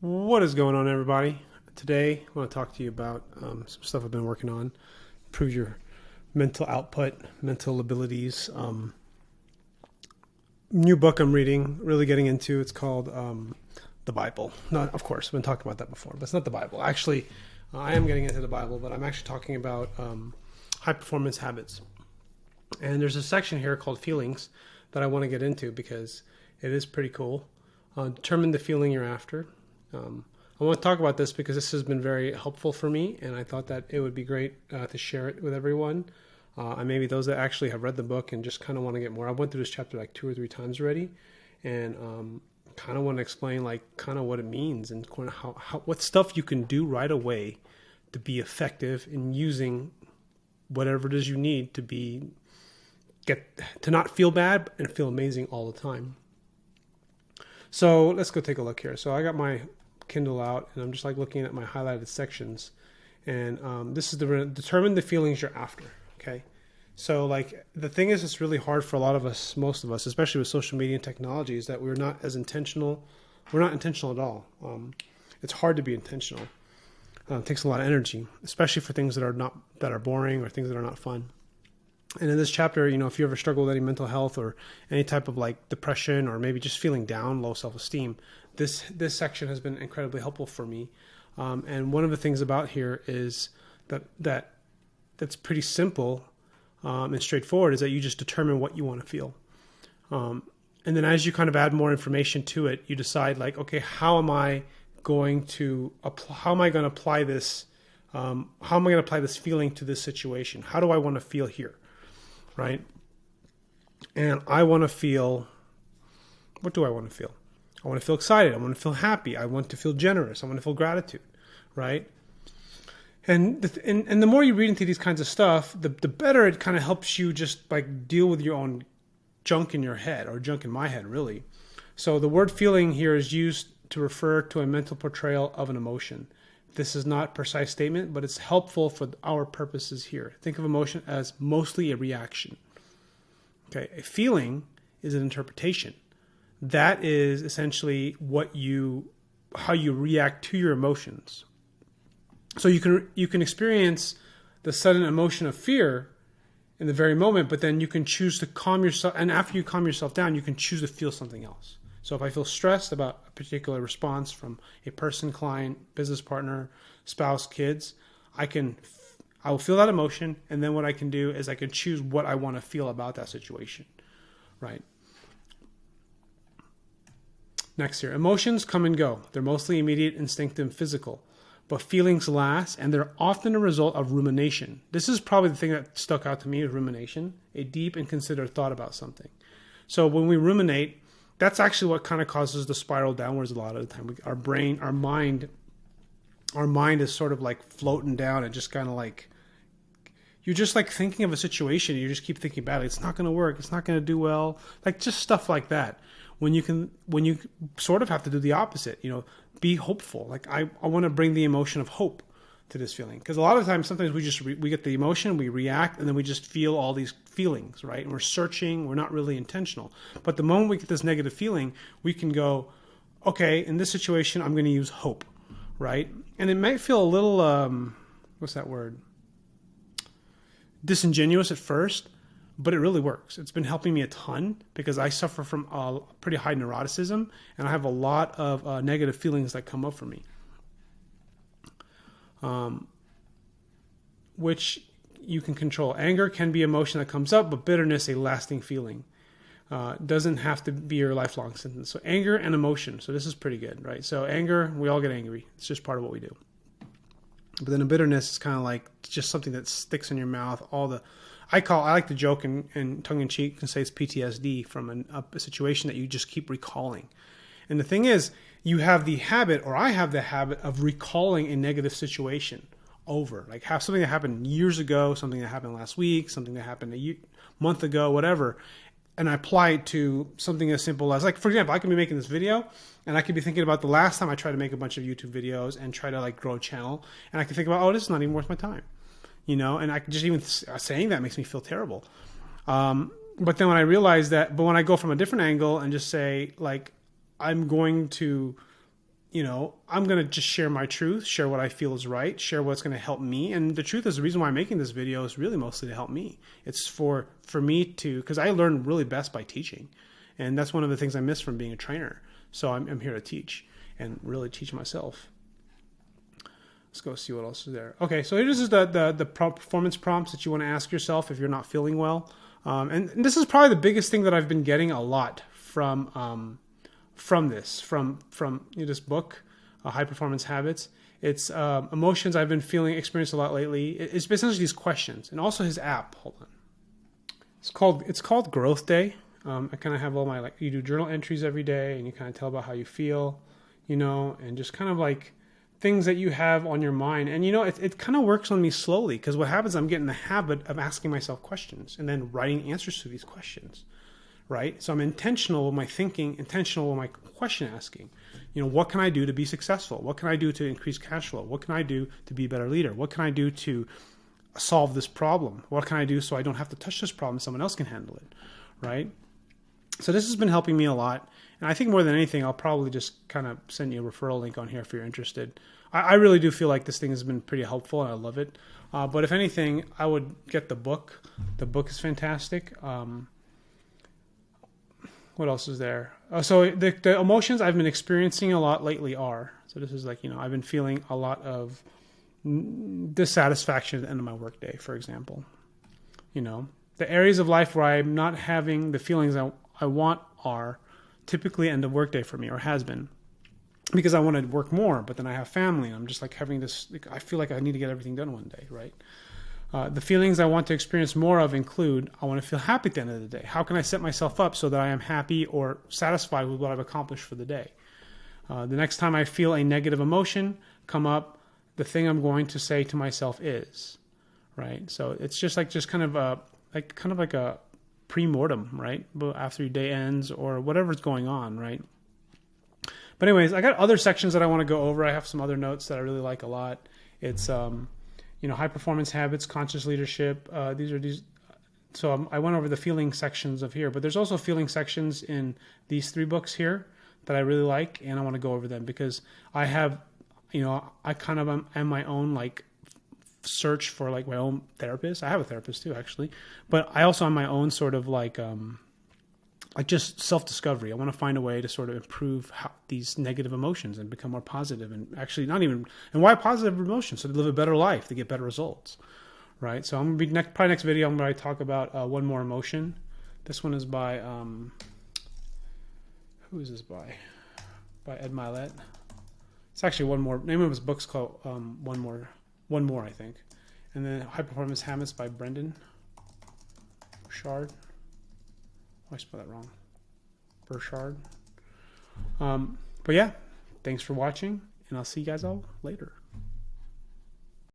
What is going on, everybody? Today, I want to talk to you about some stuff I've been working on. Improve your mental output, mental abilities. New book I'm reading, really getting into. It's called the Bible. Not, of course, I've been talking about that before, but it's not the Bible. Actually, I am getting into the Bible, but I'm actually talking about high performance habits. And there's a section here called feelings that I want to get into because it is pretty cool. Determine the feeling you're after. I want to talk about this because this has been very helpful for me, and I thought that it would be great to share it with everyone. And maybe those that actually have read the book and just kind of want to get more. I went through this chapter like 2 or 3 times already, and kind of want to explain like kind of what it means and kind of how what stuff you can do right away to be effective in using whatever it is you need to not feel bad and feel amazing all the time. So let's go take a look here. So I got my Kindle out and I'm just like looking at my highlighted sections, and this is determine the feelings you're after. Okay, so like the thing is, it's really hard for a lot of us, most of us, especially with social media and technology, is that we're not as intentional. We're not intentional at all. It's hard to be intentional. It takes a lot of energy, especially for things that are boring or things that are not fun. And in this chapter, if you ever struggle with any mental health or any type of like depression or maybe just feeling down, low self-esteem, this section has been incredibly helpful for me. And one of the things about here is that's pretty simple and straightforward, is that you just determine what you want to feel. And then as you kind of add more information to it, you decide like, okay, how am I going to apply this? How am I going to apply this feeling to this situation? How do I want to feel here? Right? And I want to feel, what do I want to feel? I want to feel excited. I want to feel happy. I want to feel generous. I want to feel gratitude, right? And the more you read into these kinds of stuff, the better it kind of helps you just like deal with your own junk in your head, or junk in my head, really. So the word feeling here is used to refer to a mental portrayal of an emotion. This is not a precise statement, but it's helpful for our purposes here. Think of emotion as mostly a reaction. Okay, a feeling is an interpretation. That is essentially how you react to your emotions. So you can experience the sudden emotion of fear in the very moment, but then you can choose to calm yourself, and after you calm yourself down, you can choose to feel something else. So if I feel stressed about a particular response from a person, client, business partner, spouse, kids, I will feel that emotion, and then what I can do is I can choose what I want to feel about that situation, right? Next here, emotions come and go. They're mostly immediate, instinctive, and physical, but feelings last, and they're often a result of rumination. This is probably the thing that stuck out to me, is rumination, a deep and considered thought about something. So when we ruminate, that's actually what kind of causes the spiral downwards a lot of the time. Our mind is sort of like floating down and just kind of like, you're just like thinking of a situation and you just keep thinking about it. It's not going to work. It's not going to do well. Like just stuff like that. When you sort of have to do the opposite, be hopeful. Like I want to bring the emotion of hope to this feeling, because a lot of times, sometimes we get the emotion, we react, and then we just feel all these feelings, right? And we're searching, we're not really intentional. But the moment we get this negative feeling, we can go, okay, in this situation, I'm going to use hope, right? And it might feel a little, what's that word? Disingenuous at first, but it really works. It's been helping me a ton because I suffer from a pretty high neuroticism, and I have a lot of negative feelings that come up for me. Which you can control. Anger can be emotion that comes up, but bitterness a lasting feeling. Doesn't have to be your lifelong sentence. So anger and emotion. So this is pretty good, right? So anger, we all get angry. It's just part of what we do. But then a bitterness is kind of like just something that sticks in your mouth. I like to joke and tongue in cheek and say it's PTSD from a situation that you just keep recalling. And the thing is, you have the habit, or I have the habit of recalling a negative situation over. Like have something that happened years ago, something that happened last week, something that happened a month ago, whatever. And I apply it to something as simple as, like, for example, I can be making this video and I could be thinking about the last time I tried to make a bunch of YouTube videos and try to like grow a channel. And I can think about, oh, this is not even worth my time. And I can just even saying that makes me feel terrible. But then when I realize that, but when I go from a different angle and just say, like, I'm going to you know, I'm going to just share my truth, share what I feel is right, share what's going to help me. And the truth is, the reason why I'm making this video is really mostly to help me. It's for me to, because I learn really best by teaching. And that's one of the things I miss from being a trainer. So I'm here to teach and really teach myself. Let's go see what else is there. Okay, so this is the performance prompts that you want to ask yourself if you're not feeling well. And this is probably the biggest thing that I've been getting a lot from this book, High Performance Habits. It's emotions I've been experienced a lot lately. It's essentially these questions, and also his app. Hold on. It's called Growth Day. I kind of have all my, like, you do journal entries every day, and you kind of tell about how you feel, you know, and just kind of like things that you have on your mind. And, you know, it kind of works on me slowly, because what happens, I'm getting the habit of asking myself questions and then writing answers to these questions, right? So I'm intentional with my thinking, intentional with my question asking. You know, what can I do to be successful? What can I do to increase cash flow? What can I do to be a better leader? What can I do to solve this problem? What can I do so I don't have to touch this problem, someone else can handle it, right? So this has been helping me a lot. And I think more than anything, I'll probably just kind of send you a referral link on here if you're interested. I really do feel like this thing has been pretty helpful, and I love it. But if anything, I would get the book. The book is fantastic. What else is there? So the emotions I've been experiencing a lot lately are, so this is like, you know, I've been feeling a lot of dissatisfaction at the end of my workday, for example. You know, the areas of life where I'm not having the feelings I want are typically end of workday for me, or has been, because I want to work more, but then I have family, and I'm just like having this, like, I feel like I need to get everything done one day, right? The feelings I want to experience more of include, I want to feel happy at the end of the day. How can I set myself up so that I am happy or satisfied with what I've accomplished for the day? The next time I feel a negative emotion come up, the thing I'm going to say to myself is, right? So it's just kind of like a pre-mortem, right? But after your day ends or whatever's going on, right? But anyways, I got other sections that I want to go over. I have some other notes that I really like a lot. It's you know, high performance habits, conscious leadership. So I went over the feeling sections of here, but there's also feeling sections in these 3 books here that I really like, and I want to go over them because I have, you know, I kind of am my own, like, search for, like, my own therapist. I have a therapist too, actually, but I also am my own sort of like just self-discovery. I want to find a way to sort of improve these negative emotions and become more positive, and actually and why positive emotions? So to live a better life, to get better results, right? So I'm going to be next video, I'm going to talk about One More Emotion. This one is by, who is this by? By Ed Mylett. It's actually one more, name of his book's called One More, I think. And then High Performance Habits by Brendon Burchard. Oh, I spelled that wrong. Burchard. But yeah, thanks for watching, and I'll see you guys all later.